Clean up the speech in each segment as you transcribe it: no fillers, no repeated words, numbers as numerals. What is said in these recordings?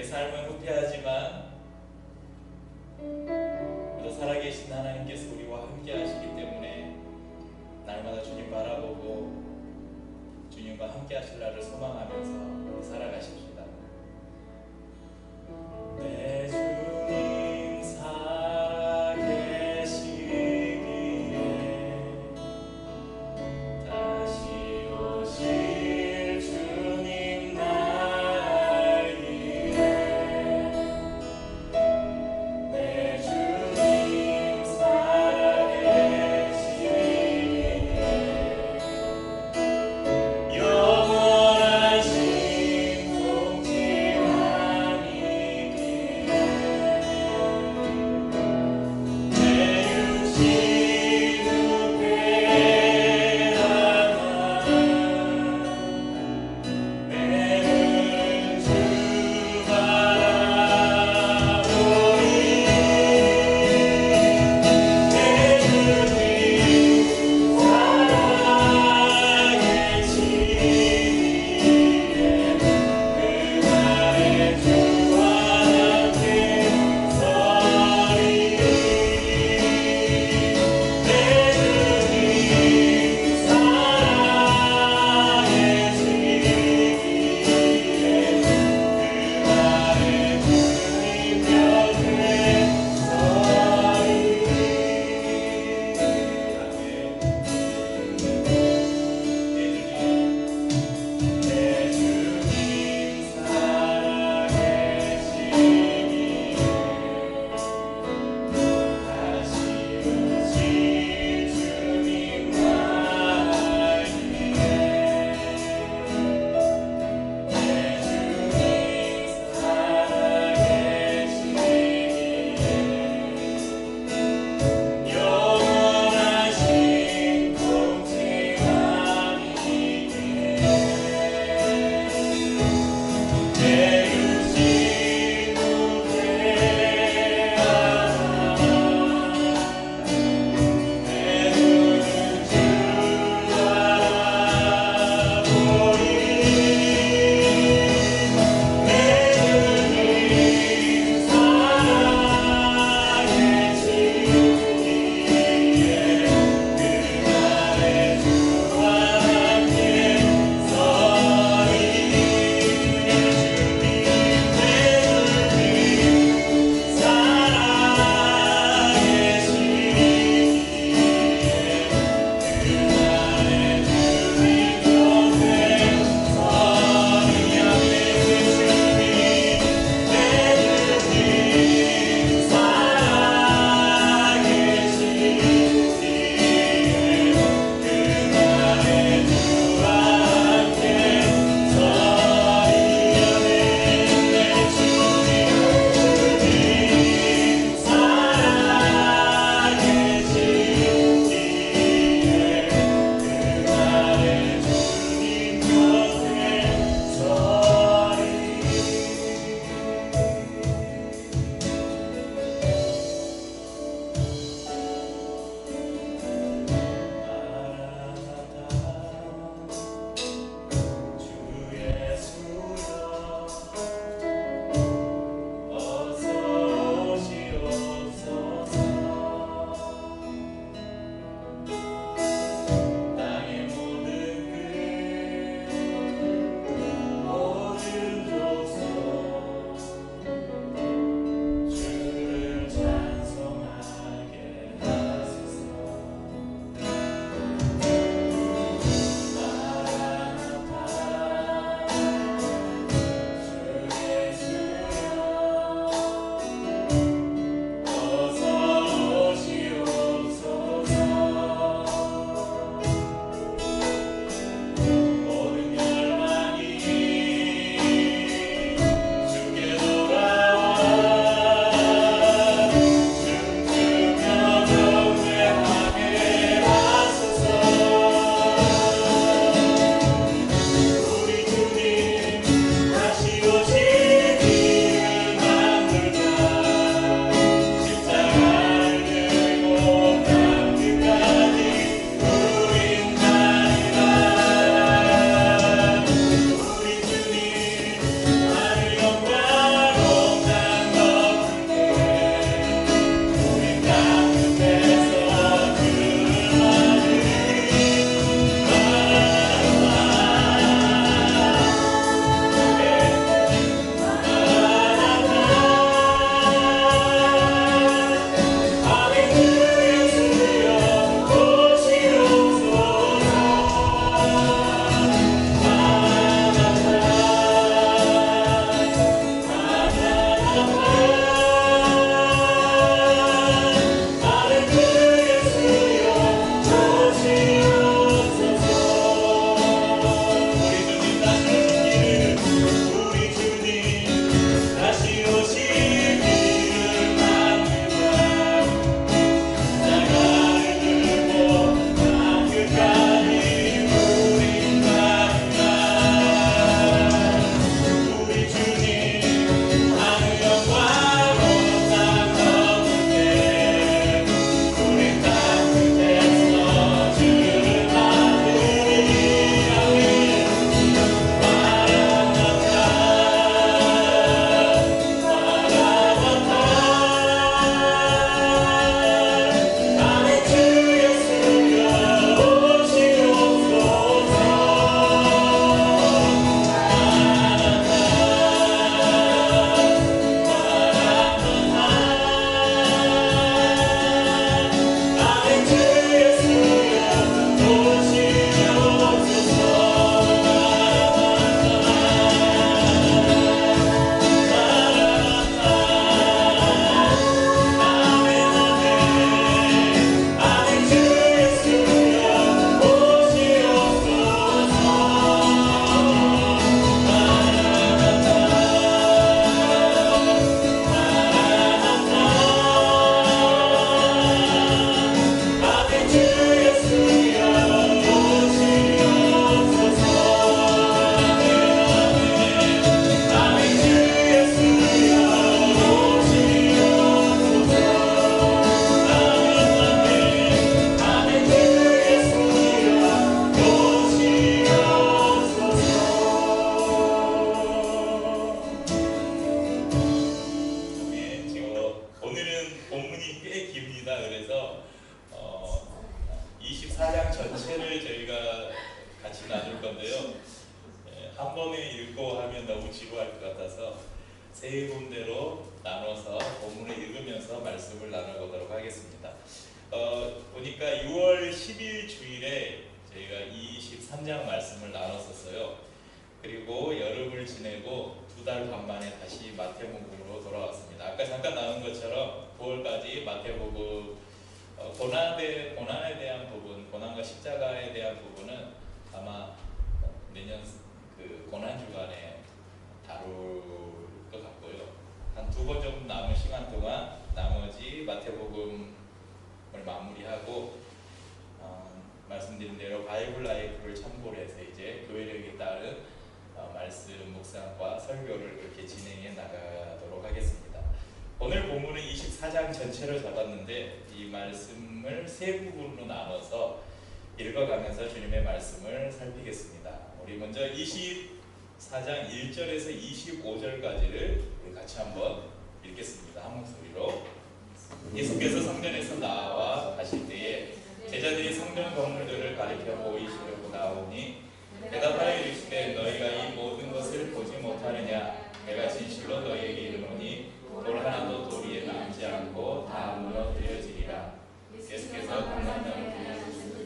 삶은 후퇴하지만 또 살아계신 하나님께서 우리와 함께 하시기 때문에 날마다 주님 바라보고 주님과 함께 하실 날을 소망하면서 살아가십시다. 내 주님 살아계시기에 다시 오실 주님 날이에 내 주님 살아계시기에 영원하신 같아서 세 군데로 나눠서 본문을 읽으면서 말씀을 나눠보도록 하겠습니다. 보니까 6월 10일 주일에 저희가 23장 말씀을 나눴었어요. 그리고 여름을 지내고 2달 반 만에 다시 마태복음으로 돌아왔습니다. 아까 잠깐 나온 것처럼 9월까지 마태복음 고난에 대한 부분, 고난과 십자가에 대한 부분은 아마 내년 그 고난 주간에 다룰 것 같고요. 한 2번 정도 남은 시간 동안 나머지 마태복음을 마무리하고 말씀드린 대로 바이블 라이프를 참고로 해서 이제 교회력에 따른 말씀 묵상과 설교를 그렇게 진행해 나가도록 하겠습니다. 오늘 본문은 24장 전체를 잡았는데 이 말씀을 세 부분으로 나눠서 읽어가면서 주님의 말씀을 살피겠습니다. 우리 먼저 24장 1절에서 25절까지를 우리 같이 한번 읽겠습니다. 한 목소리로. 예수께서 성전에서 나와 가실 때에 제자들이 성전 건물들을 가리켜 보이시려고 나오니 대답하여 이르시되 너희가 이 모든 것을 보지 못하느냐? 내가 진실로 너희에게 이르노니 돌 하나도 돌 위에 남지 않고 다 무너뜨려지리라. 예수께서 강난당을 부르시는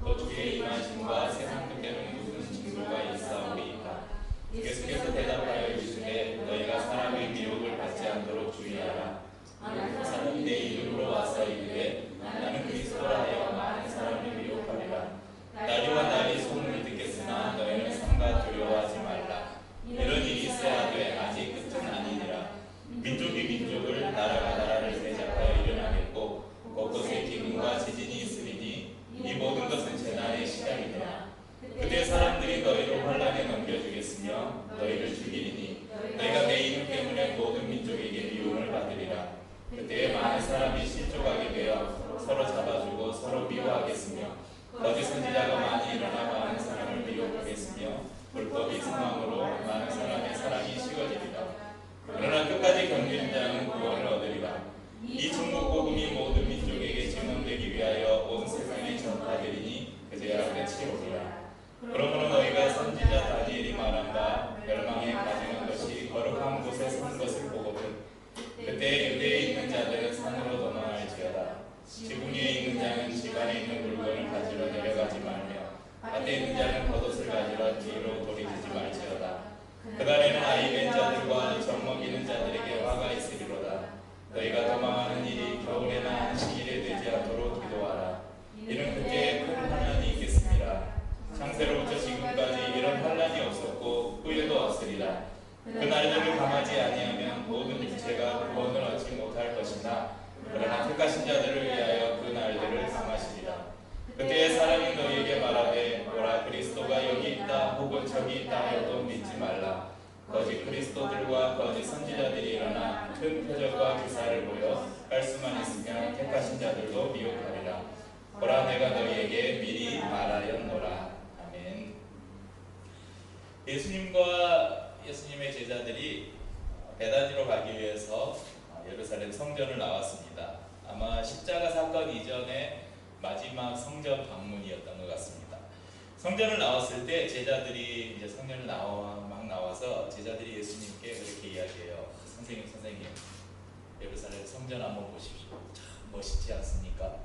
또 주의 임하심과 세상 끝에는 무슨 징조가 있사오리이까. 예수께서 대답하여 이르시되 너희가 사람의 미혹을 받지 않도록 주의하라. 사람이 내 이름으로 와서 이르되 나는 그리스도라 하여 많은 사람을 미혹하리라. 나리와 날이 소문을 듣겠으나 너희는 삼가 두려워하지 말라. 이런 일이 있어야 돼 아직 끝은 아니니라. 민족이 민족을 나라가 나라를 대적하여 일어나겠고 곳곳에 기근과 지진이 있으리니 이 모든 것은 재난의 시작이니라. 그때 사람들이 너희를 환난에 넘겨주겠으며 너희를 죽이리니 너희가 내 이름 때문에 모든 민족에게 미움을 받으리라. 그때 많은 사람이 실족하게 되어 서로 잡아주고 서로 미워하겠으며 거짓 선지자가 많이 일어나 많은 사람을 미혹하겠으며 불법이 상황으로 많은 사람의 사랑이 식어지리라. 그러나 끝까지 견디는 자는 구원을 얻으리라. 이 천국 복음이 모든 민족에게 증언되기 위하여 온 세상에 전파되리니 그제야 끝이 오리라. 그러므로 너희가 선지자 다니엘이 말한 바 멸망에 빠지는 것이 거룩한 곳에 선 것을 보거든 그때 유대에 있는 자들은 산으로 도망할지어다. 지붕 위에 있는 자는 집안에 있는 물건을 가지러 내려가지 말며 밭에 있는 자는 겉옷을 가지러 뒤로 돌이키지 말지어다. 그날에는 아이 낸 자들과 젖먹이는 자들에게 화가 있으리로다. 너희가 도망하는 일이 겨울에나 안식일에 되지 않도록 기도하라. 이는 그때에 큰 환난이 있겠습니다. 창세로부터 지금까지 이런 환난이 없었고 후에도 없으리라. 그 날들을 감하지 아니하면 모든 육체가 구원을 얻지 못할 것이나 그러나 택하신 자들을 위하여 그 날들을 감하시리라. 그때에 사람이 너희에게 말하되 보라 그리스도가 여기 있다 혹은 저기 있다 하여도 믿지 말라. 거짓 그리스도들과 거짓 선지자들이 일어나 큰 표적과 기사를 보여 할 수만 있으면 택하신 자들도 미혹하리라. 보라 내가 너희에게 미리 말하였노라. 아멘. 예수님의 제자들이 베다니로 가기 위해서 예루살렘 성전을 나왔습니다. 아마 십자가 사건 이전에 마지막 성전 방문이었던 것 같습니다. 성전을 나왔을 때 제자들이 이제 성전을 막 나와서 제자들이 예수님께 그렇게 이야기해요. 선생님, 예루살렘 성전 한번 보십시오. 참 멋있지 않습니까?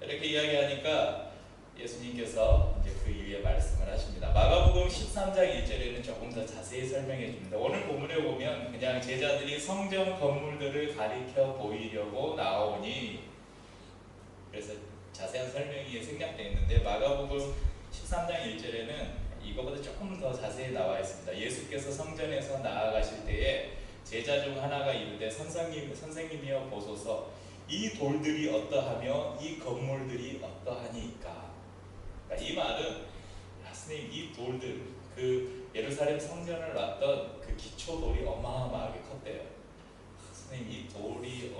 이렇게 이야기하니까 예수님께서 이제 그 이후에 말씀을 하십니다. 마가복음 13장 1절에는 조금 더 자세히 설명해 줍니다. 오늘 본문에 보면 그냥 제자들이 성전 건물들을 가리켜 보이려고 나오니 그래서 자세한 설명이 생략되어 있는데 마가복음 13장 1절에는 이거보다 조금 더 자세히 나와 있습니다. 예수께서 성전에서 나아가실 때에 제자 중 하나가 이르되 선생님이여 보소서 이 돌들이 어떠하며 이 건물들이 어떠하니까. 그러니까 이 말은 선생님 이 돌들 그 예루살렘 성전을 놨던 그 기초돌이 어마어마하게 컸대요. 선생님 이 돌이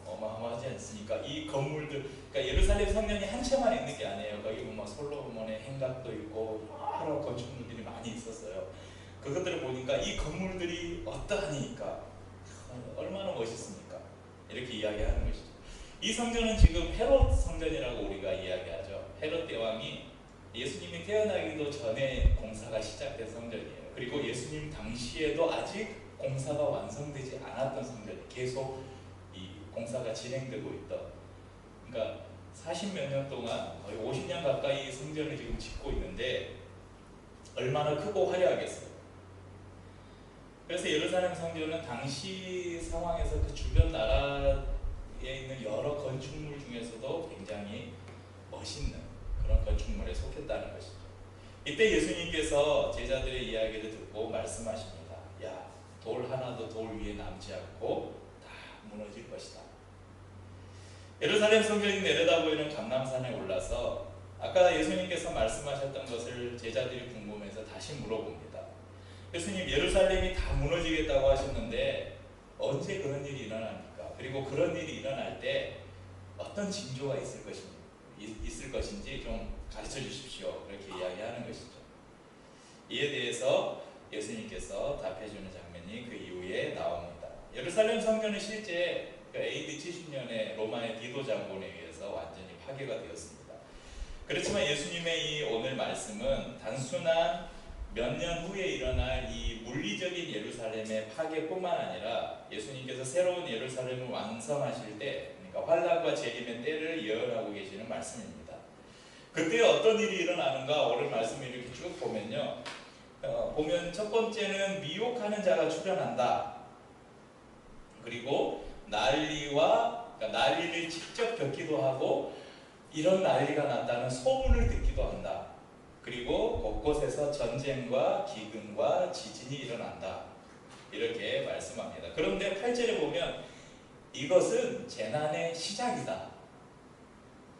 어마어마하지 않습니까? 이 건물들 그러니까 예루살렘 성전이 한 채만 있는 게 아니에요. 거기 보면 솔로몬의 행각도 있고 여러 건축물들이 많이 있었어요. 그것들을 보니까 이 건물들이 어떠하니까 얼마나 멋있습니까? 이렇게 이야기하는 것이죠. 이 성전은 지금 헤롯 성전이라고 우리가 이야기하죠. 헤롯 왕이 예수님이 태어나기도 전에 공사가 시작된 성전이에요. 그리고 예수님 당시에도 아직 공사가 완성되지 않았던 성전이 계속 이 공사가 진행되고 있던, 그러니까 40몇 년 동안 거의 50년 가까이 성전을 지금 짓고 있는데 얼마나 크고 화려하겠어요. 그래서 예루살렘 성전은 당시 상황에서 그 주변 나라에 있는 여러 건축물 중에서도 굉장히 멋있는 그런 건축물에 속했다는 것이죠. 이때 예수님께서 제자들의 이야기를 듣고 말씀하십니다. 야, 돌 하나도 돌 위에 남지 않고 다 무너질 것이다. 예루살렘 성전이 내려다보이는 감람산에 올라서 아까 예수님께서 말씀하셨던 것을 제자들이 궁금해서 다시 물어봅니다. 예수님, 예루살렘이 다 무너지겠다고 하셨는데 언제 그런 일이 일어납니까? 그리고 그런 일이 일어날 때 어떤 징조가 있을 것인지 좀 가르쳐 주십시오. 그렇게 이야기하는 것이죠. 이에 대해서 예수님께서 답해주는 장면이 그 이후에 나옵니다. 예루살렘 성전은 실제 AD 70년에 로마의 디도 장군에 의해서 완전히 파괴가 되었습니다. 그렇지만 예수님의 이 오늘 말씀은 단순한 몇 년 후에 일어날 이 물리적인 예루살렘의 파괴뿐만 아니라 예수님께서 새로운 예루살렘을 완성하실 때, 그러니까 환난과 재림의 때를 예언하고 계시는 말씀입니다. 그때 어떤 일이 일어나는가 오늘 말씀을 이렇게 쭉 보면요, 보면 첫 번째는 미혹하는 자가 출현한다. 그리고 그러니까 난리를 직접 겪기도 하고 이런 난리가 났다는 소문을 듣기도 한다. 그리고 곳곳에서 전쟁과 기근과 지진이 일어난다. 이렇게 말씀합니다. 그런데 8절에 보면 이것은 재난의 시작이다.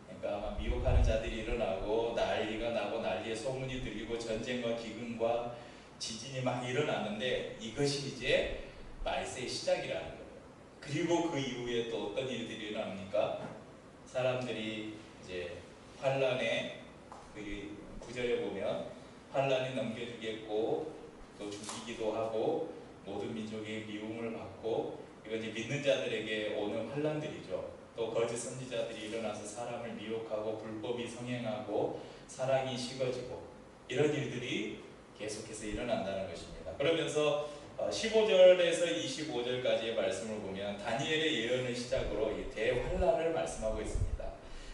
그러니까 아마 미혹하는 자들이 일어나고 난리가 나고 난리의 소문이 들리고 전쟁과 기근과 지진이 막 일어났는데 이것이 이제 말세의 시작이라는 거예요. 그리고 그 이후에 또 어떤 일들이 일어납니까? 사람들이 이제 환란에, 그 9절에 보면 환란이 넘겨주겠고 또 죽이기도 하고 모든 민족이 미움을 받고, 이건 이제 믿는 자들에게 오는 환란들이죠. 또 거짓 선지자들이 일어나서 사람을 미혹하고 불법이 성행하고 사랑이 식어지고 이런 일들이 계속해서 일어난다는 것입니다. 그러면서 15절에서 25절까지의 말씀을 보면 다니엘의 예언을 시작으로 이 대환란을 말씀하고 있습니다.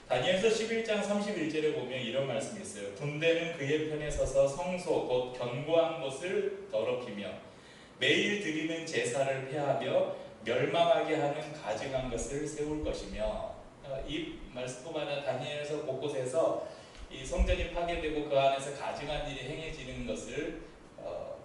다니엘서 11장 31절에 보면 이런 말씀이 있어요. 군대는 그의 편에 서서 성소 곧 견고한 곳을 더럽히며 매일 드리는 제사를 폐하며 멸망하게 하는 가증한 것을 세울 것이며, 이 말씀뿐만 아니라 다니엘서 곳곳에서 이 성전이 파괴되고 그 안에서 가증한 일이 행해지는 것을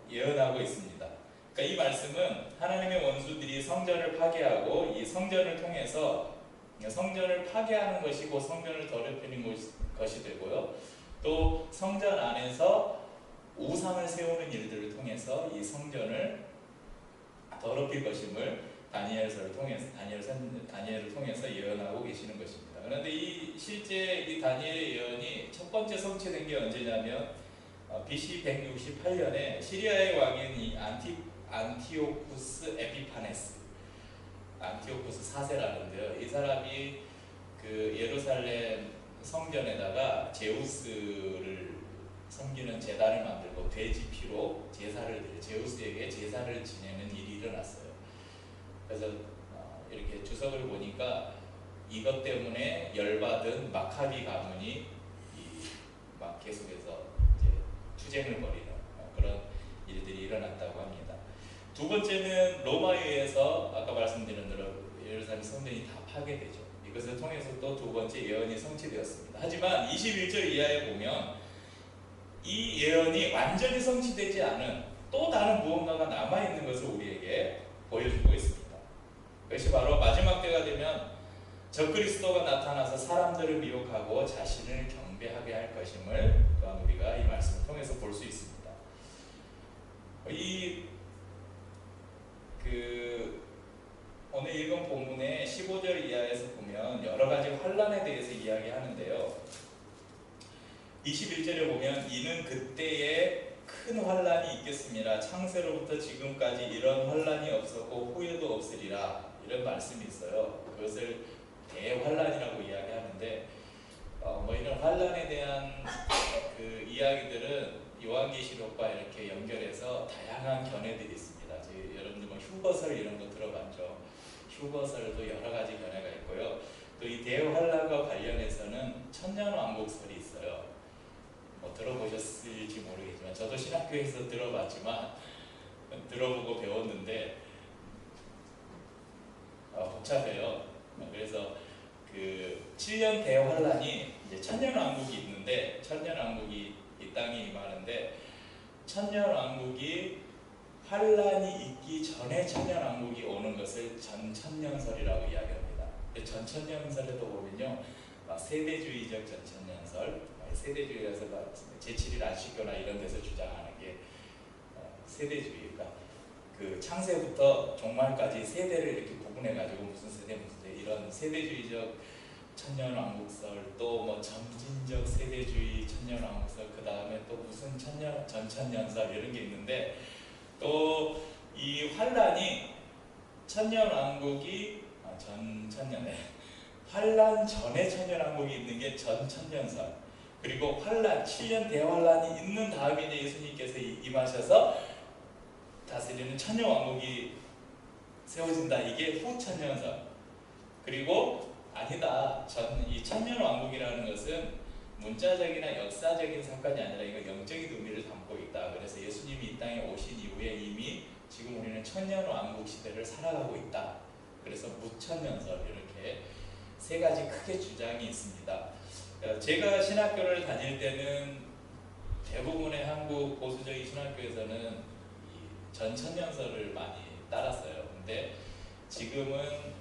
예언하고 있습니다. 그러니까 이 말씀은 하나님의 원수들이 성전을 파괴하고 이 성전을 통해서 성전을 파괴하는 것이고 성전을 더럽히는 것이 되고요. 또 성전 안에서 우상을 세우는 일들을 통해서 이 성전을 더럽힐 것임을 다니엘을 통해서 예언하고 계시는 것입니다. 그런데 실제 이 다니엘의 예언이 첫 번째 성취된 게 언제냐면 BC 168년에 시리아의 왕인 이 안티오쿠스 에피파네스, 안티오쿠스 4세라는데요. 이 사람이 그 예루살렘 성전에다가 제우스를 섬기는 제단을 만들고 돼지 피로 제우스에게 제사를 지내는 일이 일어났어요. 그래서 이렇게 주석을 보니까 이것 때문에 열받은 마카비 가문이 막 계속해서 이제 투쟁을 벌이는 그런 일들이 일어났다고 합니다. 두 번째는 로마에 의해서 아까 말씀드린 대로 예루살렘 성전이 다 파괴되죠. 이것을 통해서 또 두 번째 예언이 성취되었습니다. 하지만 21절 이하에 보면 이 예언이 완전히 성취되지 않은 또 다른 무언가가 남아있는 것을 우리에게 보여주고 있습니다. 그것이 바로 마지막 때가 되면 적그리스도가 나타나서 사람들을 미혹하고 자신을 경배하게 할 것임을 또한 우리가 이 말씀을 통해서 볼 수 있습니다. 오늘 읽은 본문의 15절 이하에서 보면 여러 가지 환란에 대해서 이야기하는데요. 21절에 보면 이는 그때에 큰 환란이 있겠습니다. 창세로부터 지금까지 이런 환란이 없었고 후에도 없으리라, 이런 말씀이 있어요. 그것을 대환란이라고 이야기하는데 이런 환란에 대한 그 이야기들은 요한계시록과 이렇게 연결해서 다양한 견해들이 있습니다. 여러분들 뭐 휴거설 이런 거 들어봤죠? 휴거설도 여러 가지 견해가 있고요. 또 이 대환란과 관련해서는 천년왕국설이 있어요. 뭐 들어보셨을지 모르겠지만 저도 신학교에서 들어봤지만 들어보고 배웠는데 복잡해요. 그래서 그 7년 대환란이 이제 천년왕국이 있는데, 천년왕국이 이 땅에 임하는데, 천년왕국이 환란이 있기 전에 천년왕국이 오는 것을 전천년설이라고 이야기합니다. 전천년설에도 보면요, 막 세대주의적 전천년설, 세대주의에서 제7일 안식교나 이런 데서 주장하는 게 세대주의가 그 창세부터 종말까지 세대를 이렇게 구분해가지고 무슨 세대 이런 세대주의적 천년왕국설, 또 뭐 점진적 세대주의 천년왕국설, 그 다음에 또 무슨 전천년설 이런 게 있는데, 또 이 환란이 천년왕국이 환란 전에 천년왕국이 있는 게 전천년설, 그리고 환란 7년 대환란이 있는 다음에 이제 예수님께서 임하셔서 다스리는 천년왕국이 세워진다. 이게 후천년설. 그리고 아니다. 이 천년왕국이라는 것은 문자적이나 역사적인 사건이 아니라 이거 영적인 의미를 담고 있다. 그래서 예수님이 이 땅에 오신 이후에 이미 지금 우리는 천년왕국 시대를 살아가고 있다. 그래서 무천년설, 이렇게 세 가지 크게 주장이 있습니다. 제가 신학교를 다닐 때는 대부분의 한국 보수적인 신학교에서는 이 전천년설을 많이 따랐어요. 근데 지금은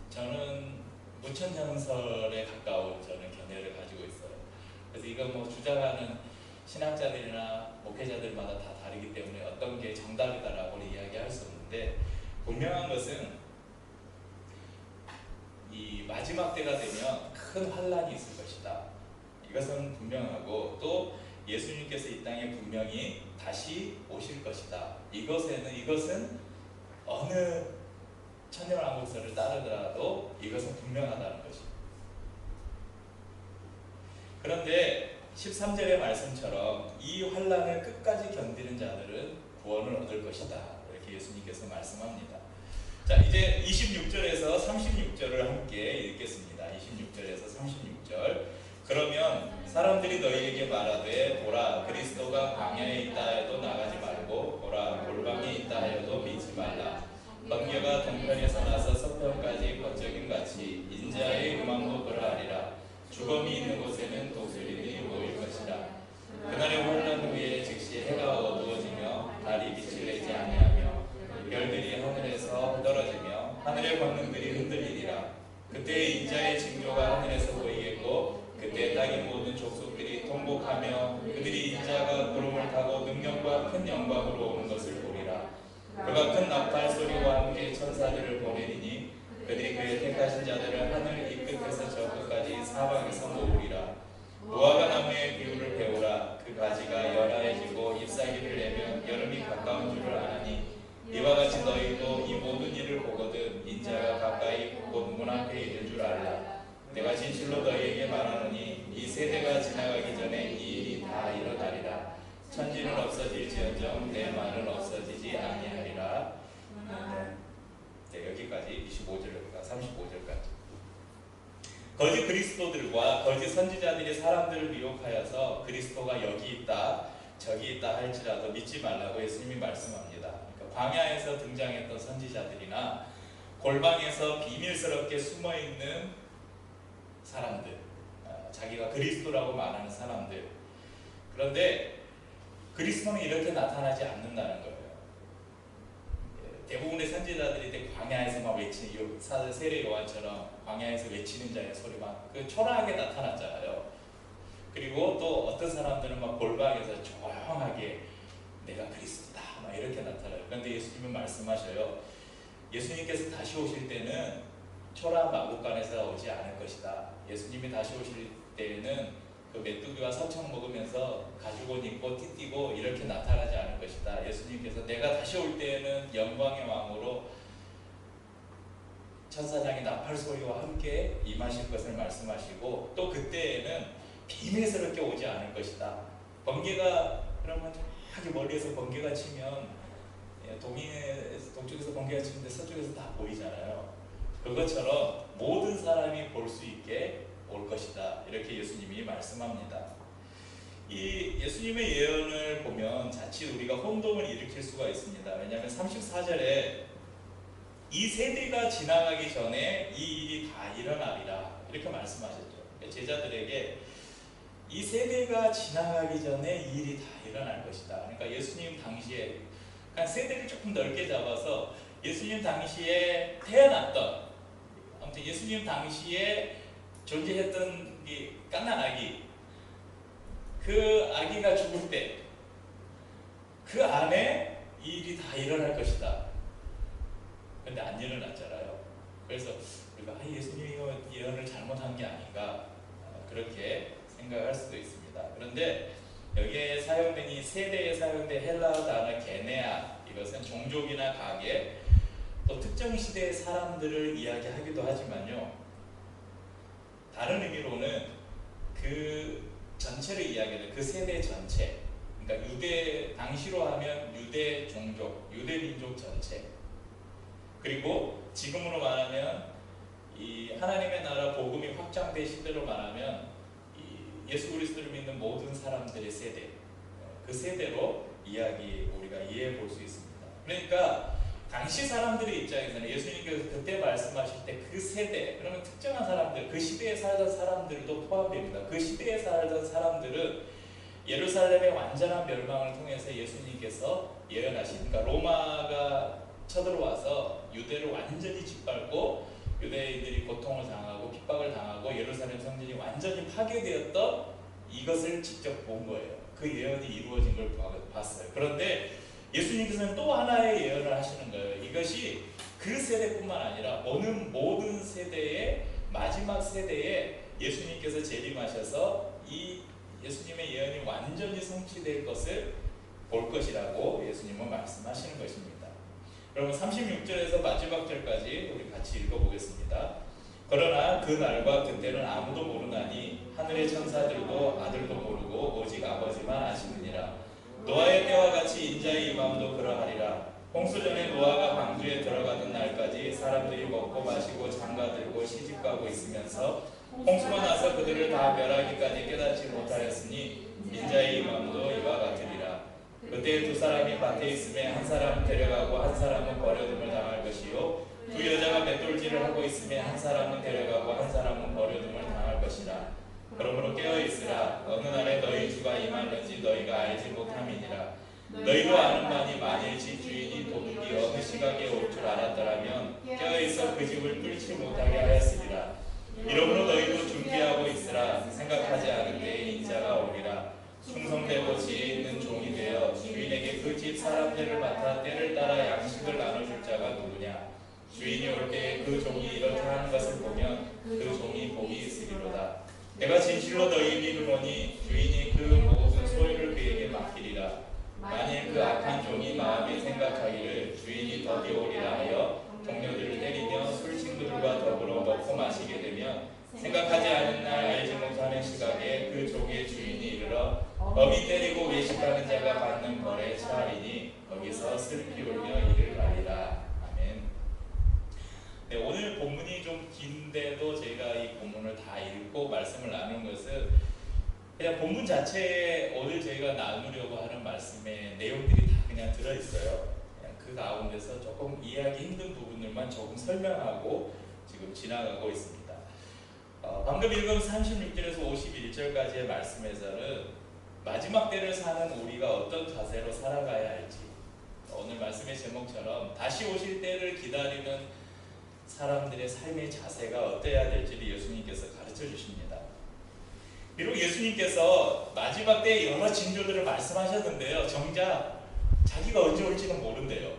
저는 무천년설에 가까운 견해를 가지고 있어요. 그래서 이건 뭐 주장하는 신학자들이나 목회자들마다 다 다르기 때문에 어떤 게 정답이다라고 이야기할 수 없는데, 분명한 것은 이 마지막 때가 되면 큰 환란이 있을 것이다. 이것은 분명하고, 또 예수님께서 이 땅에 분명히 다시 오실 것이다. 이것은 어느 천년왕국설을 따르더라도 이것은 분명하다는 것입니다. 그런데 13절의 말씀처럼 이 환란을 끝까지 견디는 자들은 구원을 얻을 것이다. 이렇게 예수님께서 말씀합니다. 자, 이제 26절에서 36절을 함께 읽겠습니다. 26절에서 36절. 그러면 사람들이 너희에게 말하되 보라, 그리스도가 광야에 있다 하여도 나가지 말고 보라, 골방에 있다 하여도 믿지 말라. 번개가 동편에서 나서 서편까지 번쩍임 같이 인자의 음악도 그러하리라. 주검이 있는 곳에는 독수리들이 모일 것이라. 그날의 환란 후에 즉시 해가 어두워지며 달이 빛을 내지 아니하며 별들이 하늘에서 떨어지며 하늘의 권능들이 흔들리리라. 그때 인자의 징조가 하늘에서 보이겠고 그때 땅의 모든 족속들이 통곡하며 그들이 인자가 구름을 타고 능력과 큰 영광으로 오는 것을 보리라. 그가 큰 나팔 소리와 함께 천사들을 보내리니 그들이 그의 택하신 자들을 하늘 이 끝에서 저 끝까지 사방에서 모으리라. 무화과 나무의 비율을 배우라. 그 가지가 열하해지고 잎사귀를 내면 여름이 가까운 줄을 아나니 이와 같이 너희도 이 모든 일을 보거든 인자가 가까이 곧 문 앞에 이를 줄 알라. 내가 진실로 너희에게 말하노니 이 세대가 지나가기 전에 이 일이 다 일어나리라. 천지는 없어질지언정 내 말은 없어지지 아니하리라. 여기까지 25절부터 35절까지. 거짓 그리스도들과 거짓 선지자들이 사람들을 미혹하여서 그리스도가 여기 있다 저기 있다 할지라도 믿지 말라고 예수님이 말씀합니다. 그러니까 광야에서 등장했던 선지자들이나 골방에서 비밀스럽게 숨어있는 사람들, 자기가 그리스도라고 말하는 사람들. 그런데 그리스도는 이렇게 나타나지 않는다는 거예요. 대부분의 선지자들이 광야에서 막 외치는, 세례 요한처럼 광야에서 외치는 자의 소리만 초라하게 나타났잖아요. 그리고 또 어떤 사람들은 막 골방에서 조용하게 내가 그리스도다 막 이렇게 나타나요. 그런데 예수님은 말씀하셔요. 예수님께서 다시 오실 때는 초라한 마구간에서 오지 않을 것이다. 예수님이 다시 오실 때에는 그 메뚜기와 서청 먹으면서 가죽옷 입고 띠띠고 이렇게 나타나지 않을 것이다. 예수님께서 내가 다시 올 때에는 영광의 왕으로 천사장의 나팔 소리와 함께 임하실 것을 말씀하시고, 또 그때에는 비밀스럽게 오지 않을 것이다. 번개가, 그러면 저기 멀리에서 번개가 치면 동쪽에서 번개가 치는데 서쪽에서 다 보이잖아요. 그것처럼 모든 사람이 볼 수 있게 올 것이다. 이렇게 예수님이 말씀합니다. 이 예수님의 예언을 보면 자칫 우리가 혼동을 일으킬 수가 있습니다. 왜냐하면 34절에 이 세대가 지나가기 전에 이 일이 다 일어나리라 이렇게 말씀하셨죠. 제자들에게 이 세대가 지나가기 전에 이 일이 다 일어날 것이다. 그러니까 예수님 당시에, 그냥 세대를 조금 넓게 잡아서 예수님 당시에 태어났던, 아무튼 예수님 당시에 존재했던 이 갓난 아기, 그 아기가 죽을 때 그 안에 이 일이 다 일어날 것이다. 근데 안 일어났잖아요. 그래서 우리가 예수님이 예언을 잘못한 게 아닌가, 그렇게 생각할 수도 있습니다. 그런데 여기에 사용된 이 세대에 사용된 헬라어 단어 게네아, 이것은 종족이나 가계, 또 특정 시대의 사람들을 이야기하기도 하지만요, 다른 의미로는 그 전체를 이야기해요. 그 세대 전체, 그러니까 유대, 당시로 하면 유대 종족, 유대 민족 전체, 그리고 지금으로 말하면 이 하나님의 나라 복음이 확장된 시대로 말하면 이 예수 그리스도를 믿는 모든 사람들의 세대, 그 세대로 우리가 이해해 볼 수 있습니다. 그러니까 당시 사람들의 입장에서는 예수님께서 그때 말씀하실 때 그 세대, 그러면 특정한 사람들, 그 시대에 살던 사람들도 포함됩니다. 그 시대에 살던 사람들은 예루살렘의 완전한 멸망을 통해서 예수님께서 예언하신, 그러니까 로마가 쳐들어와서 유대를 완전히 짓밟고 유대인들이 고통을 당하고 핍박을 당하고 예루살렘 성전이 완전히 파괴되었던 이것을 직접 본 거예요. 그 예언이 이루어진 걸 봤어요. 그런데 예수님께서는 또 하나의 예언을 하시는 거예요. 이것이 그 세대뿐만 아니라 모든 세대의 마지막 세대에 예수님께서 재림하셔서 이 예수님의 예언이 완전히 성취될 것을 볼 것이라고 예수님은 말씀하시는 것입니다. 그러면 36절에서 마지막 절까지 우리 같이 읽어보겠습니다. 그러나 그 날과 그때는 아무도 모르나니 하늘의 천사들도 아들도 모르고 오직 아버지만 아시느니라. 노아의 때와 같이 인자의 임함도 그러하리라. 홍수전에 노아가 방주에 들어가는 날까지 사람들이 먹고 마시고 장가들고 시집가고 있으면서 홍수가 나서 그들을 다 멸하기까지 깨닫지 못하였으니 인자의 임함도 이와 같으리라. 그때 두 사람이 밭에 있음에 한 사람은 데려가고 한 사람은 버려둠을 당할 것이요 두 여자가 맷돌질을 하고 있음에 한 사람은 데려가고 한 사람은 버려둠을 당할 것이라. 그러므로 깨어있으라. 어느 날에 너희 주가 임하는지 너희가 알지 못함이니라. 너희도 아는 바니 만일 집 주인이 도둑이 어느 시각에 올 줄 알았더라면 깨어있어 그 집을 뚫지 못하게 하였으리라. 이러므로 너희도 준비하고 있으라. 생각하지 않은 때에 인자가 오리라. 충성되고 지혜 있는 종이 되어 주인에게 그 집 사람들을 맡아 때를 따라 양식을 나눠줄 자가 누구냐. 주인이 올 때에 그 종이 이렇게 하는 것을 보면 그 종이 복이 있으리로다. 내가 진실로 너희에게 이르노니 주인이 그 모든 소유를 그에게 맡기리라. 만일 그 악한 종이 마음에 생각하기를 주인이 더디 오리라 하여 동료들을 때리며 술 친구들과 더불어 먹고 마시게 되면 생각하지 않은 날 알지 못하는 시각에 그 종의 주인이 이르러 어미 때리고 외식하는 자가 받는 벌에 처하리니 거기서 슬피 울며 이를 가리라. 아멘. 네, 오늘 본문이 좀 긴데도 제가 이 본문을 다 읽고 말씀을 나눈 것은 그냥 본문 자체에 오늘 저희가 나누려고 하는 말씀의 내용들이 다 그냥 들어있어요. 그냥 그 가운데서 조금 이해하기 힘든 부분들만 조금 설명하고 지금 지나가고 있습니다. 방금 읽은 36절에서 51절까지의 말씀에서는 마지막 때를 사는 우리가 어떤 자세로 살아가야 할지, 오늘 말씀의 제목처럼 다시 오실 때를 기다리는 사람들의 삶의 자세가 어때야 될지를 예수님께서 가르쳐 주십니다. 비록 예수님께서 마지막 때에 여러 징조들을 말씀하셨는데요, 정작 자기가 언제 올지는 모른대요.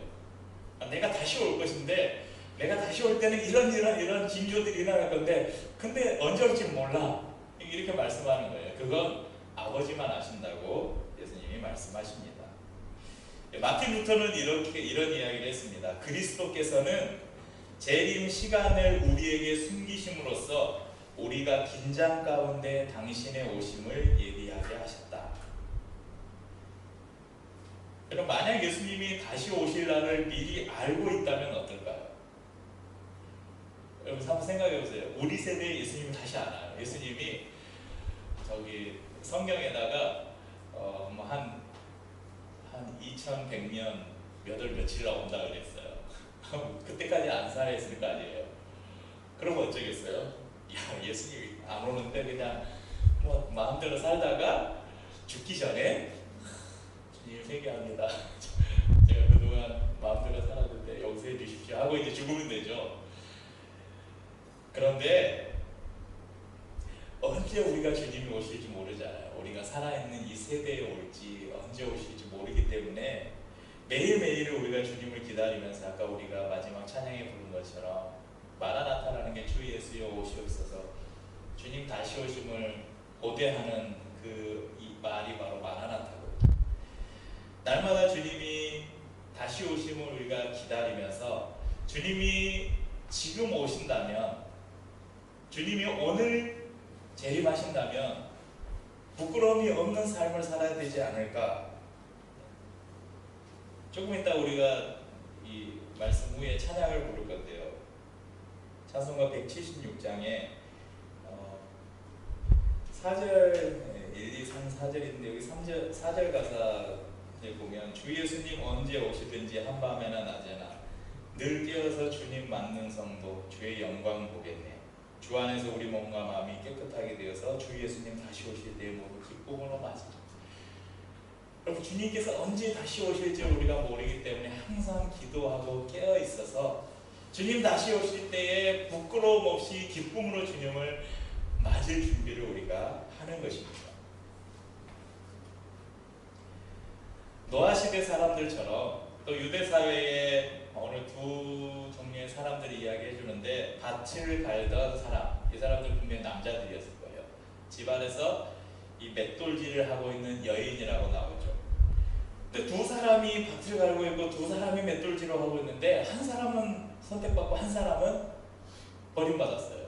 내가 다시 올 것인데 내가 다시 올 때는 이런 징조들이 일어날 건데 근데 언제 올지 몰라, 이렇게 말씀하는 거예요. 그건 아버지만 아신다고 예수님이 말씀하십니다. 마틴 루터는 이런 이야기를 했습니다. 그리스도께서는 재림 시간을 우리에게 숨기심으로써 우리가 긴장 가운데 당신의 오심을 예비하게 하셨다. 그럼 만약 예수님이 다시 오실 날을 미리 알고 있다면 어떨까요? 여러분 한번 생각해 보세요. 우리 세대에 예수님이 다시 안 와요. 예수님이 저기 성경에다가 한 2100년 몇 월 며칠 나온다 그랬어요. 그때까지 안 살아있을 거 아니에요. 그럼 어쩌겠어요? 야, 예수님이 안 오는데 그냥 뭐 마음대로 살다가 죽기 전에 주님 회개합니다. 제가 그동안 마음대로 살았는데 용서해 주십시오 하고 이제 죽으면 되죠. 그런데 언제 우리가 주님이 오실지 모르잖아요. 우리가 살아있는 이 세대에 올지 언제 오실지 모르기 때문에 매일매일 우리가 주님을 기다리면서 아까 우리가 마지막 찬양에 부른 것처럼 마라나타라는 게 주 예수여 오시옵소서, 주님 다시 오심을 고대하는 이 말이 바로 마라나타거든요. 날마다 주님이 다시 오심을 우리가 기다리면서 주님이 지금 오신다면, 주님이 오늘 재림하신다면 부끄러움이 없는 삶을 살아야 되지 않을까. 조금 이따 우리가 이 말씀 후에 찬양을 부를 건데요. 찬송가 176장에 4절, 1, 2, 3, 4절인데 여기 3절, 4절 가사에 보면 주 예수님 언제 오시든지 한밤에나 낮에나 늘 깨어서 주님 맞는 성도 주의 영광 보겠네. 주 안에서 우리 몸과 마음이 깨끗하게 되어서 주 예수님 다시 오실 때의 모두 기쁨으로 맞이죠. 여러분, 주님께서 언제 다시 오실지 우리가 모르기 때문에 항상 기도하고 깨어 있어서 주님 다시 오실 때에 부끄러움 없이 기쁨으로 주님을 맞을 준비를 우리가 하는 것입니다. 노아 시대 사람들처럼 또 유대 사회에 오늘 두 종류의 사람들이 이야기해 주는데, 밭을 갈던 사람, 이 사람들 분명히 남자들이었을 거예요. 집안에서 이 맷돌질을 하고 있는 여인이라고 나오죠. 근데 두 사람이 밭을 갈고 있고 두 사람이 맷돌질을 하고 있는데 한 사람은 선택받고 한 사람은 버림받았어요.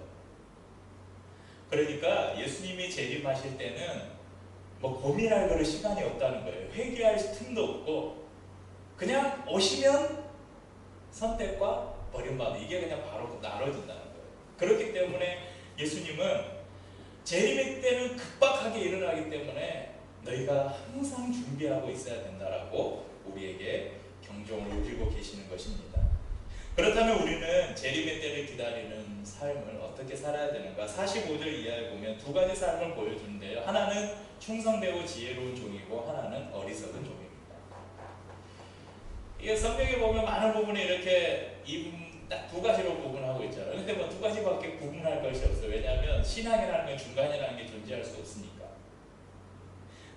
그러니까 예수님이 재림하실 때는 뭐 고민할 그럴 시간이 없다는 거예요. 회개할 틈도 없고 그냥 오시면 선택과 버림받음, 이게 그냥 바로 나눠진다는 거예요. 그렇기 때문에 예수님은 재림의 때는 급박하게 일어나기 때문에 너희가 항상 준비하고 있어야 된다라고 우리에게 경종을 울리고 계시는 것입니다. 그렇다면 우리는 재림의 때를 기다리는 삶을 어떻게 살아야 되는가? 45절 이하에 보면 두 가지 삶을 보여주는데요. 하나는 충성되고 지혜로운 종이고 하나는 어리석은 종입니다. 이게 성경에 보면 많은 부분에 이렇게 딱 두 가지로 구분하고 있잖아요. 근데 뭐 두 가지밖에 구분할 것이 없어요. 왜냐하면 신앙이라는 게 중간이라는 게 존재할 수 없으니까.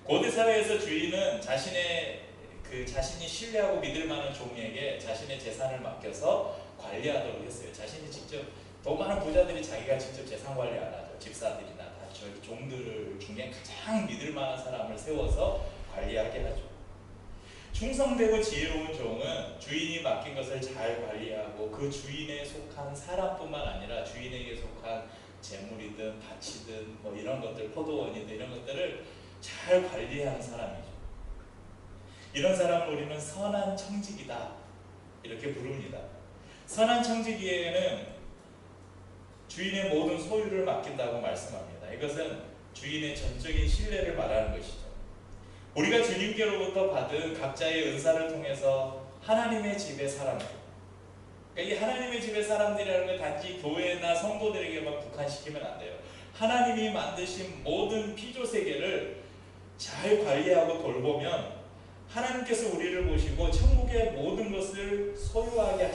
고대 사회에서 주인은 자신이 신뢰하고 믿을 만한 종에게 자신의 재산을 맡겨서 관리하도록 했어요. 자신이 직접, 더 많은 부자들이 자기가 직접 재산 관리 안 하죠. 집사들이나 다 저희 종들 중에 가장 믿을 만한 사람을 세워서 관리하게 하죠. 충성되고 지혜로운 종은 주인이 맡긴 것을 잘 관리하고 그 주인에 속한 사람뿐만 아니라 주인에게 속한 재물이든 밭이든 뭐 이런 것들, 포도원이든 이런 것들을 잘 관리하는 사람이죠. 이런 사람을 우리는 선한 청지기다 이렇게 부릅니다. 선한 청지기에는 주인의 모든 소유를 맡긴다고 말씀합니다. 이것은 주인의 전적인 신뢰를 말하는 것이죠. 우리가 주님께로부터 받은 각자의 은사를 통해서 하나님의 집의 사람들, 그러니까 이 하나님의 집의 사람들이라는 건 단지 교회나 성도들에게만 국한시키면 안 돼요. 하나님이 만드신 모든 피조세계를 잘 관리하고 돌보면 하나님께서 우리를 보시고 천국의 모든 것을 소유하게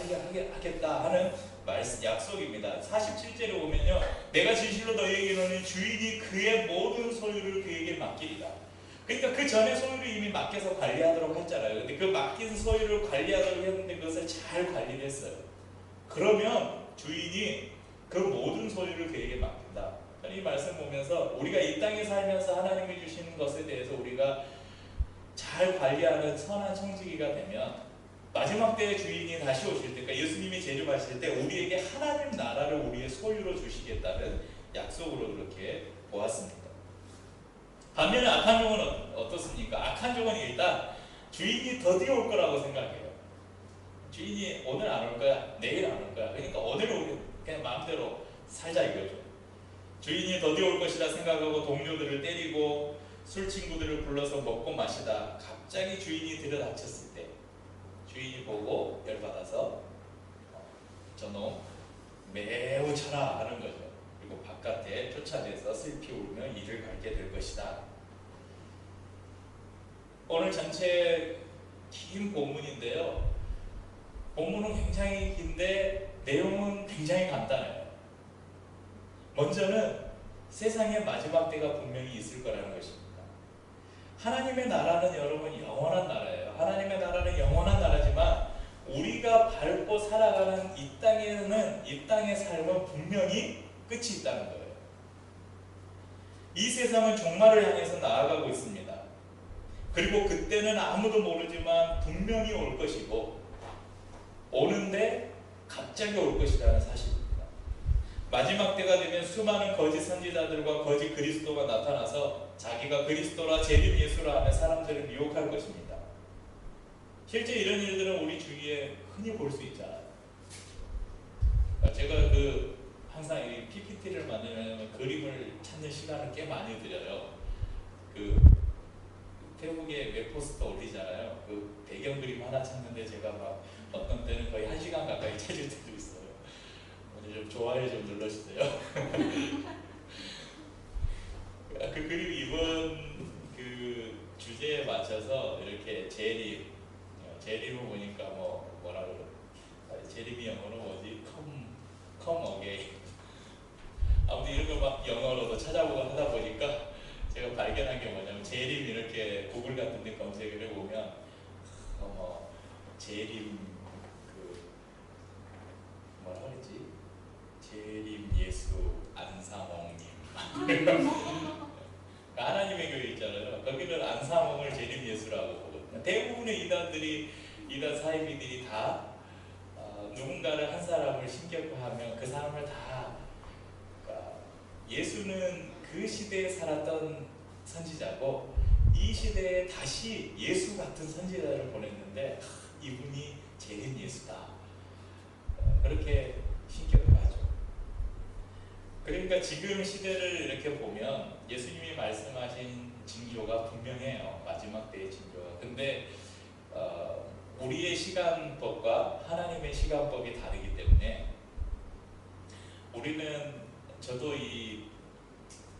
하겠다 하는 말씀, 약속입니다. 47절에 보면요, 내가 진실로 너희에게 이르노니 주인이 그의 모든 소유를 그에게 맡기리라. 그러니까 그 전에 소유를 이미 맡겨서 관리하도록 했잖아요. 근데 그 맡긴 소유를 관리하도록 했는데 그것을 잘 관리를 했어요. 그러면 주인이 그 모든 소유를 그에게 맡긴다. 이 말씀 보면서 우리가 이 땅에 살면서 하나님이 주시는 것에 대해서 우리가 잘 관리하는 선한 청지기가 되면 마지막 때의 주인이 다시 오실 때, 그러니까 예수님이 재림하실 때 우리에게 하나님 나라를 우리의 소유로 주시겠다는 약속으로 그렇게 보았습니다. 반면에 악한 종은 어떻습니까? 악한 종은 일단 주인이 더디어 올 거라고 생각해요. 주인이 오늘 안 올 거야, 내일 안 올 거야. 그러니까 오늘 우리 그냥 마음대로 살자 이거죠. 주인이 더디어 올 것이라 생각하고 동료들을 때리고 술 친구들을 불러서 먹고 마시다 갑자기 주인이 들여닥쳤을 때 주인이 보고 열받아서 저놈 매우 쳐라 하는 거죠. 그리고 바깥에 쫓아내서 슬피 울며 이를 갈게 될 것이다. 오늘 전체 긴 본문인데요. 본문은 굉장히 긴데 내용은 굉장히 간단해요. 먼저는 세상의 마지막 때가 분명히 있을 거라는 것입니다. 하나님의 나라는 여러분 영원한 나라예요. 하나님의 나라는 영원한 나라지만 우리가 밟고 살아가는 이 땅의 삶은 분명히 끝이 있다는 거예요. 이 세상은 종말을 향해서 나아가고 있습니다. 그리고 그때는 아무도 모르지만 분명히 올 것이고 오는데 갑자기 올 것이라는 사실입니다. 마지막 때가 되면 수많은 거짓 선지자들과 거짓 그리스도가 나타나서 자기가 그리스도라 재림 예수라 하며 사람들을 미혹할 것입니다. 실제 이런 일들은 우리 주위에 흔히 볼 수 있잖아요. 제가 항상 이 PPT를 만들면 그림을 찾는 시간을 꽤 많이 들여요. 페이북에 웹포스터 올리잖아요. 배경 그림 하나 찾는데 제가 막 어떤 때는 거의 1시간 가까이 찾을 때도 있어요. 오늘 좀 좋아요 좀 눌러주세요. 그 그림 이번 주제에 맞춰서 이렇게 재림을 보니까 뭐라 그래? 재림이 영어로 뭐지? come again. 아무튼 이런 걸 막 영어로도 찾아보고 하다 보니까 제가 발견한 게 뭐냐면 재림 이렇게 구글 같은 데 검색을 해보면 재림 뭐라 그랬지? 재림 예수 안사몽님 하나님의 교회 있잖아요. 거기는 안사몽을 재림 예수라고 보거든요. 대부분의 이단 사이비들이 다 누군가를 한 사람을 신격화하면 그 사람을 다 예수는 그 시대에 살았던 선지자고 이 시대에 다시 예수 같은 선지자를 보냈는데 이분이 재림 예수다 그렇게 신격화하죠. 그러니까 지금 시대를 이렇게 보면 예수님이 말씀하신 징조가 분명해요. 마지막 때의 징조가. 근데 우리의 시간법과 하나님의 시간법이 다르기 때문에 우리는 저도 이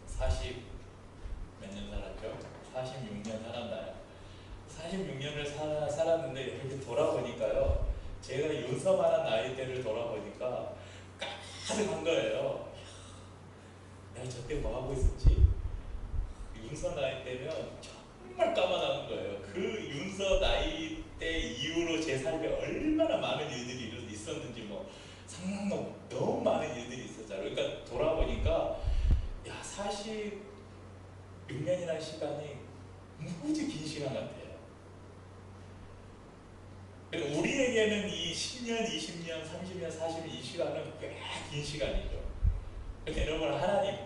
40 몇 년 살았죠? 46년 살았나요? 46년을 살았는데 이렇게 돌아보니까요. 제가 윤서만한 나이대를 돌아보니까 가득한 거예요. 내가 저때 뭐 하고 있었지? 윤서 나이 때면 정말 까마나는 거예요. 그 윤서 나이 때 이후로 제 삶에 얼마나 많은 일들이 있었는지 상상도 너무 많은 일들이 있었잖아요. 그러니까 돌아보니까 46년이라는 시간이 무지 긴 시간 같아요. 우리에게는 이 10년, 20년, 30년, 40년 이 시간은 꽤 긴 시간이죠. 그런데 여러분 하나님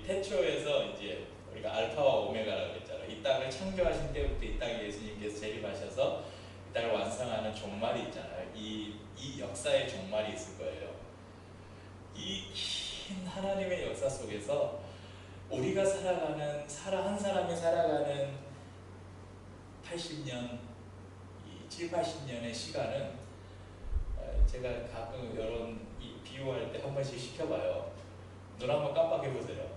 태초에서 이제 우리가 알파와 오메가라고 했잖아요. 이 땅을 창조하신 때부터 이 땅에 예수님께서 재림하셔서 이 땅을 완성하는 종말이 있잖아요. 이 역사의 종말이 있을 거예요. 이 긴 하나님의 역사 속에서 우리가 한 사람이 살아가는 80년, 7, 80년의 시간은 제가 가끔 이런 비유할 때 한 번씩 시켜봐요. 눈 한번 깜빡해보세요.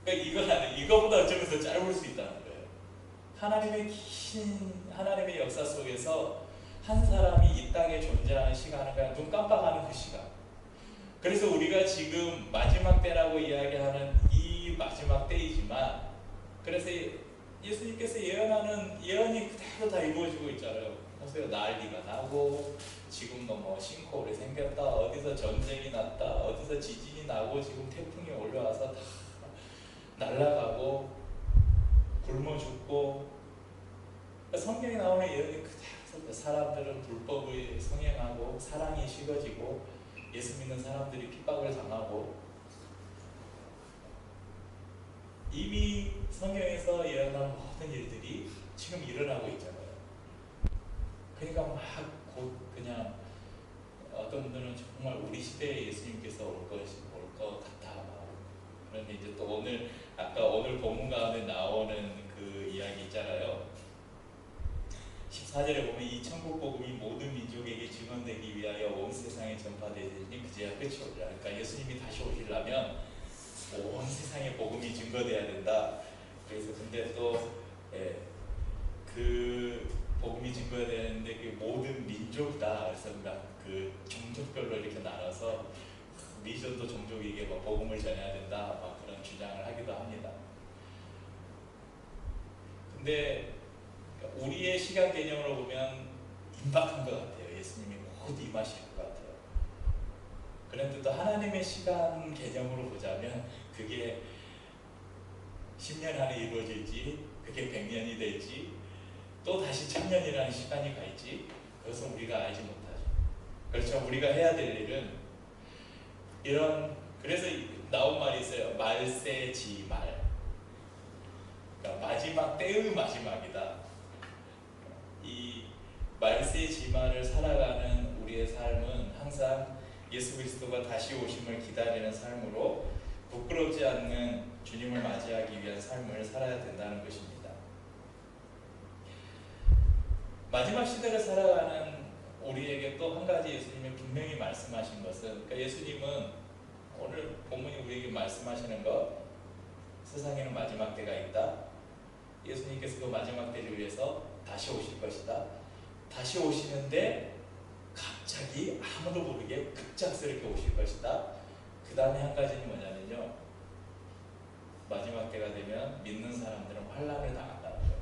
그러니까 이거보다 어쩌면 더 짧을 수 있다는 거예요. 하나님의 긴 하나님의 역사 속에서 한 사람이 이 땅에 존재하는 시간은 그냥 눈 깜빡하는 그 시간. 그래서 우리가 지금 마지막 때라고 이야기하는 이 마지막 때이지만 그래서 예수님께서 예언하는 예언이 그대로 다 이루어지고 있잖아요. 보세요. 난리가 나고 지금도 싱크홀이 생겼다. 어디서 전쟁이 났다. 어디서 지진이 나고 지금 태풍이 올라와서 다 날아가고 굶어 죽고 성경에 나오는 예언이 그대로 사람들은 불법을 성행하고 사랑이 식어지고 예수 믿는 사람들이 핍박을 당하고 이미 성경에서 일어난 모든 일들이 지금 일어나고 있잖아요. 그러니까 막 곧 그냥 어떤 분들은 정말 우리 시대에 예수님께서 올 것 같아. 그런데 이제 또 오늘 본문 가운데 나오는 그 이야기 있잖아요. 14절에 보면 이 천국 복음이 모든 민족에게 증언되기 위하여 온 세상에 전파되니 그제야 끝이 오리라. 그러니까 예수님이 다시 오시려면 온 세상에 복음이 증거돼야 된다. 그래서 근데 또 그 복음이 증거되는데 그 모든 민족이다. 그래서 그 종족별로 이렇게 나눠서 미션도 종족에게 복음을 전해야 된다. 막 그런 주장을 하기도 합니다. 근데 우리의 시간 개념으로 보면 임박한 것 같아요. 예수님이 곧 임하실 것 같아요. 그런데 또 하나님의 시간 개념으로 보자면 그게 10년 안에 이루어질지 그게 100년이 될지 또 다시 1000년이라는 시간이 갈지 그것은 우리가 알지 못하죠. 그렇죠. 우리가 해야 될 일은 그래서 나온 말이 있어요. 말세지말. 그러니까 마지막 때의 마지막이다. 이 말세지말을 살아가는 우리의 삶은 항상 예수 그리스도가 다시 오심을 기다리는 삶으로 부끄럽지 않는 주님을 맞이하기 위한 삶을 살아야 된다는 것입니다. 마지막 시대를 살아가는 우리에게 또 한 가지 예수님이 분명히 말씀하신 것은, 그러니까 예수님은 오늘 본문이 우리에게 말씀하시는 것, 세상에는 마지막 때가 있다. 예수님께서 그 마지막 때를 위해서 다시 오실 것이다. 다시 오시는데 갑자기 아무도 모르게 급작스럽게 오실 것이다. 그 다음에 한 가지는 뭐냐면요, 마지막 때가 되면 믿는 사람들은 환난을 당한다는 거예요.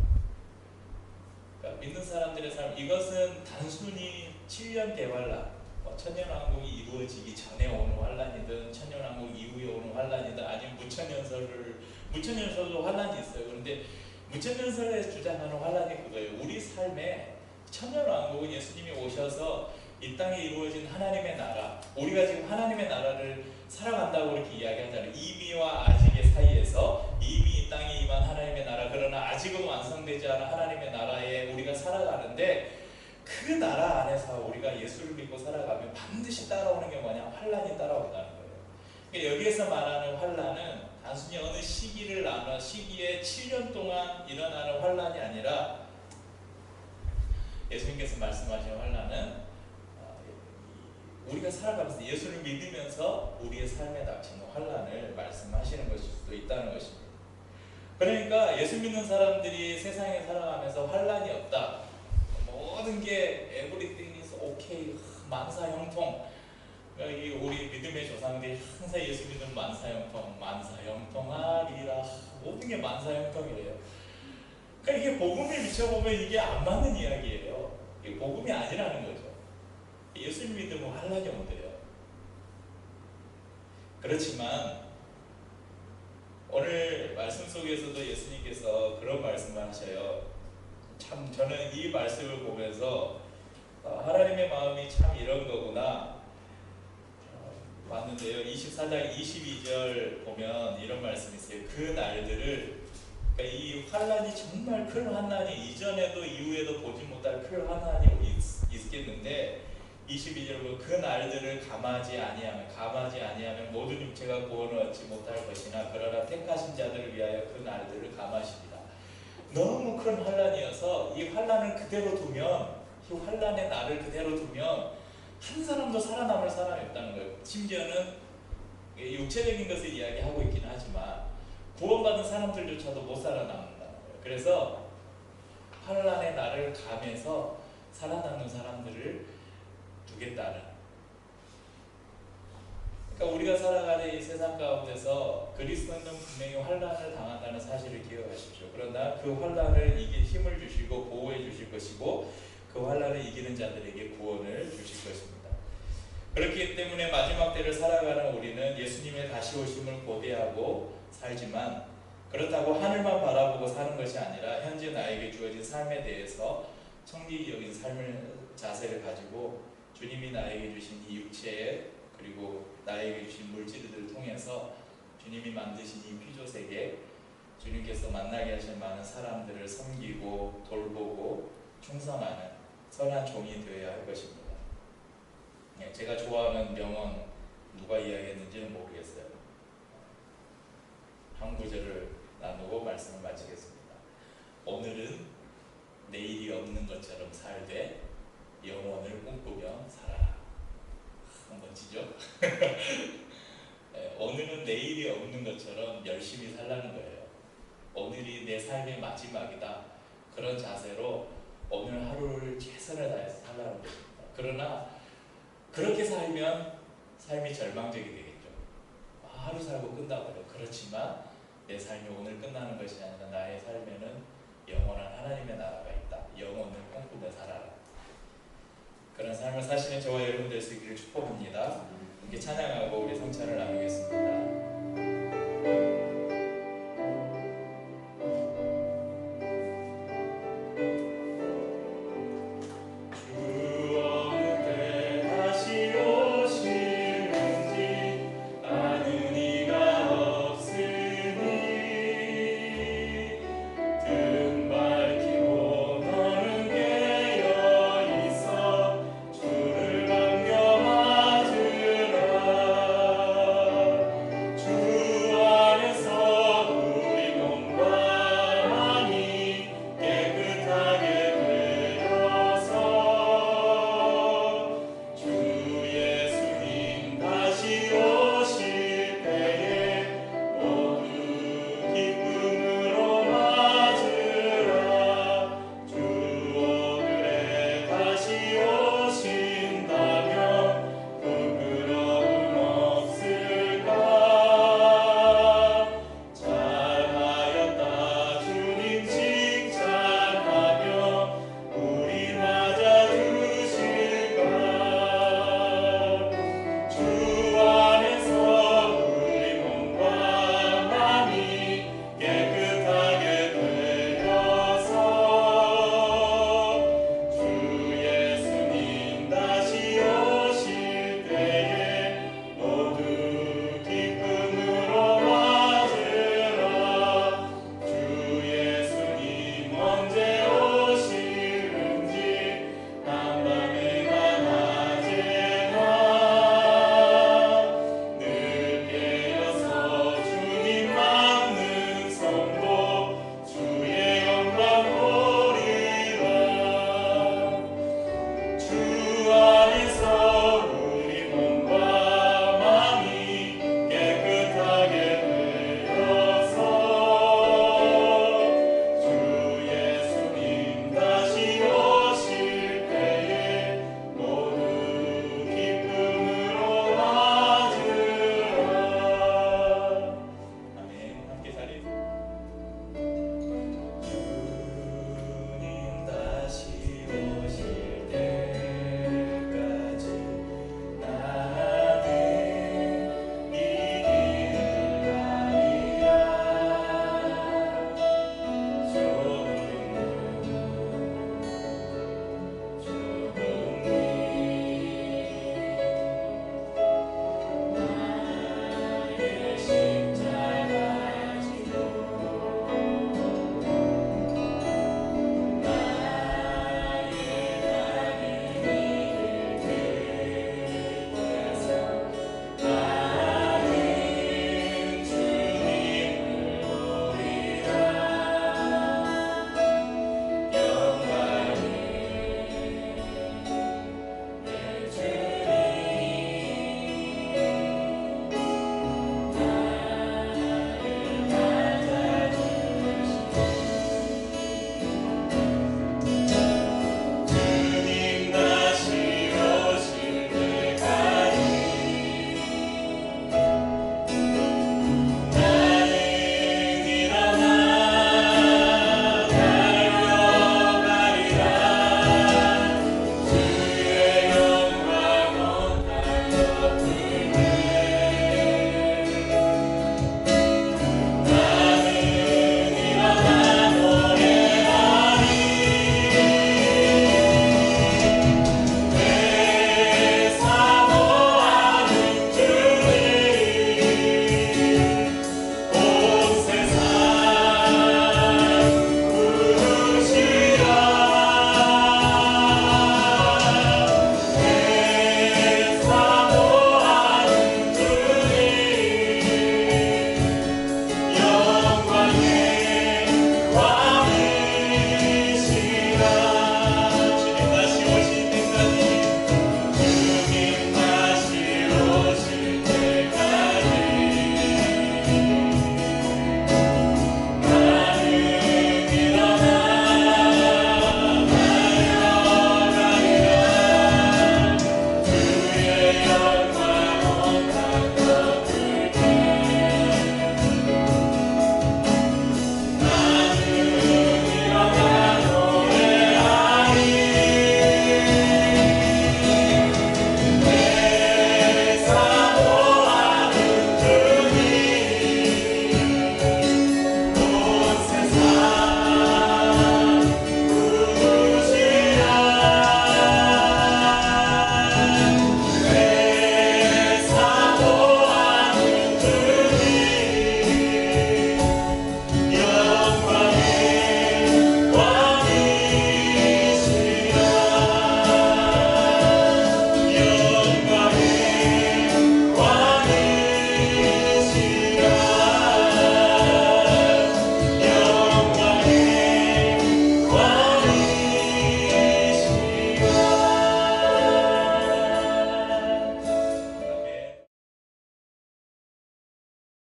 그러니까 믿는 사람들의 삶, 이것은 단순히 7년 대환란, 천년왕국이 이루어지기 전에 오는 환란이든 천년왕국 이후에 오는 환란이든 아니면 무천년설도 환란이 있어요. 그런데 무천년설에 주장하는 환란이 그거예요. 우리 삶에 천년왕국은 예수님이 오셔서 이 땅에 이루어진 하나님의 나라, 우리가 지금 하나님의 나라를 살아간다고 이렇게 이야기하잖아요. 이미와 아직의 사이에서 이미 이 땅에 임한 하나님의 나라, 그러나 아직은 완성되지 않은 하나님의 나라에 우리가 살아가는데, 그 나라 안에서 우리가 예수를 믿고 살아가면 반드시 따라오는 게 뭐냐? 환란이 따라온다는 거예요. 그러니까 여기에서 말하는 환란은 단순히 어느 시기에 7년 동안 일어나는 환란이 아니라, 예수님께서 말씀하신 환란은 우리가 살아가면서 예수를 믿으면서 우리의 삶에 닥치는 환란을 말씀하시는 것일 수도 있다는 것입니다. 그러니까 예수 믿는 사람들이 세상에 살아가면서 환란이 없다, 모든 게 everything is okay, 만사형통, 우리 믿음의 조상들이 항상 예수 믿으면 만사형통하리라, 모든 게 만사형통이래요. 그러니까 이게 복음에 미쳐보면 이게 안 맞는 이야기예요. 이게 복음이 아니라는 거죠. 예수를 믿으면 환란이 온대요. 그렇지만 오늘 말씀 속에서도 예수님께서 그런 말씀을 하셔요. 참 저는 이 말씀을 보면서 하나님의 마음이 참 이런 거구나 봤는데요. 24장 22절 보면 이런 말씀이 있어요. 그 날들을, 그러니까 이 환란이 정말 큰 환란이 이전에도 이후에도 보지 못할 큰 환란이 있겠는데, 22절 보면 그 날들을 감하지 아니하면 모든 육체가 구원을 얻지 못할 것이나 그러나 택하신 자들을 위하여 그 날들을 감하시리라. 너무 큰 환란이어서 이 환란을 그대로 두면, 이 환란의 날을 그대로 두면 한 사람도 살아남을 사람이 없다는 거예요. 심지어는 육체적인 것을 이야기하고 있긴 하지만 구원받은 사람들조차도 못 살아남는다는 거예요. 그래서 환란의 날을 감해서 살아남는 사람들을 두겠다는, 그러니까 우리가 살아가는 이 세상 가운데서 그리스도는 분명히 환란을 당한다는 사실을 기억하십시오. 그러나 그 환란을 이길 힘을 주시고 보호해 주실 것이고, 그 환란을 이기는 자들에게 구원을 주실 것입니다. 그렇기 때문에 마지막 때를 살아가는 우리는 예수님의 다시 오심을 고대하고 살지만, 그렇다고 하늘만 바라보고 사는 것이 아니라 현재 나에게 주어진 삶에 대해서 청지기적인 삶을 자세를 가지고 주님이 나에게 주신 이 육체 그리고 나에게 주신 물질들을 통해서 주님이 만드신 이 피조세계, 주님께서 만나게 하신 많은 사람들을 섬기고 돌보고 충성하는 선한 종이 되어야 할 것입니다. 제가 좋아하는 명언 누가 이야기했는지는 모르겠어요. 한 구절을 나누고 말씀을 마치겠습니다. 오늘은 내일이 없는 것처럼 살되 영원을 꿈꾸며 살아라. 멋지죠? 오늘은 내일이 없는 것처럼 열심히 살라는 거예요. 오늘이 내 삶의 마지막이다. 그런 자세로 오늘 하루를 최선을 다해서 살라는 것입니다. 그러나 그렇게 살면 삶이 절망적이 되겠죠. 하루 살고 끝나버려. 그렇지만 내 삶이 오늘 끝나는 것이 아니라 나의 삶에는 영원한 하나님의 나라가 있다. 영원을 꿈꾸며 살아라. 그런 삶을 사시는 저와 여러분 될 수 있기를 축복합니다. 이렇게 찬양하고 우리 성찬을 나누겠습니다.